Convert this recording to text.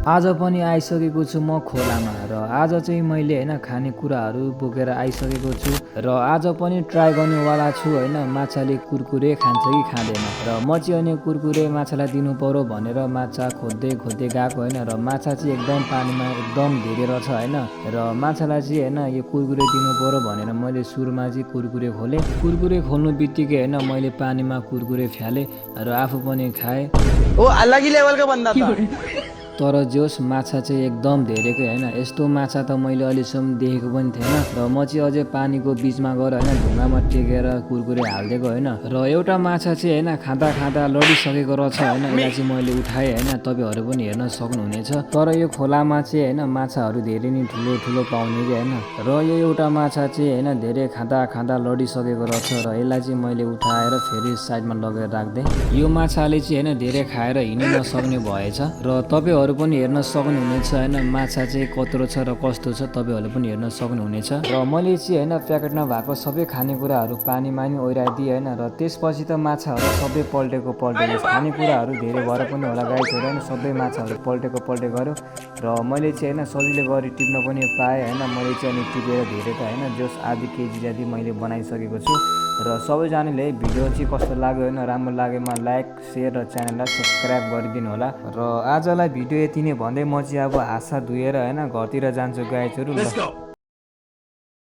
आज पनि आइसकेको छु म खोलामा र आज चाहिँ मैले हैन खानेकुराहरू बोकेर आइसकेको छु र आज पनि ट्राई गर्नेवाला छु हैन माछाले कुरकुरे खान्छ कि खाँदैन र म चाहिँ अनि कुरकुरे माछालाई दिनु पर्यो भनेर माछा खोज्दै खोज्दै गएको हैन र माछा चाहिँ एकदम पानीमा एकदम धेरै रहेछ हैन र माछालाई चाहिँ हैन यो कुरकुरे दिनु पर्यो भनेर मैले सुरुमा चाहिँ कुरकुरे खोले। कुरकुरे खोल्नु बित्तिकै हैन मैले पानीमा कुरकुरे फ्याले र आफू पनि खाए। वो अलग ही लेवल का बंदा था। तर जोस माछा चाहिँ एकदम धेरैकै हैन यस्तो माछा त मैले अहिलेसम्म देखेको पनि थिएन र म चाहिँ अझै पानीको बिचमा गएर हैन ढुङ्गामा टेकेर कुरकुरे हाल्दिएको हैन र एउटा माछा चाहिँ हैन खाँदा खाँदा लडिसकेको रहेछ हैन यसलाई चाहिँ मैले उठाएँ हैन तपाईहरु पनि हेर्न सक्नुहुनेछ। तर यो खोलामा चाहिँ हैन माछाहरू धेरै नै ठुलो ठुलो पाउने के हैन र यो एउटा माछा चाहिँ हैन धेरै खाँदा खाँदा लडिसकेको रहेछ र यसलाई चाहिँ मैले उठाएर फेरि साइडमा लगेर राख्दै। यो माछाले चाहिँ हैन धेरै खाएर हिँड्न नसक्ने भएछ र तपाईहरु पनि हेर्न सक्नुहुनेछ हैन माछा चाहिँ कत्रो छ र कस्तो छ तपाईहरुले पनि हेर्न सक्नुहुनेछ। र मैले चाहिँ हैन प्याकेटमा भएको सबै खानेकुराहरू पानीमा नि ओइराइदिए हैन र त्यसपछि त माछाहरू सबै पल्टेको खानेकुराहरू धेरै भएर पनि होला गाइसहरु हैन सबै माछाहरू पल्टेको गर्यो र मैले चाहिँ हैन सजिलो गरी टिप्न पनि पाएँ हैन मैले चाहिँ अनि टिपेर धेरै त हैन जस आधी केजी जति मैले बनाइसकेको छु र सबैजनाले भिडियो चाहिँ कस्तो लाग्यो हैन राम्रो लागेमा लाइक शेयर र च्यानललाई सब्स्क्राइब गरिदिनु होला। र आजलाई भिडियो यति नै भन्दै म चाहिँ अब हात सात धुएर हैन घरतिर जान्छु गाइजहरु।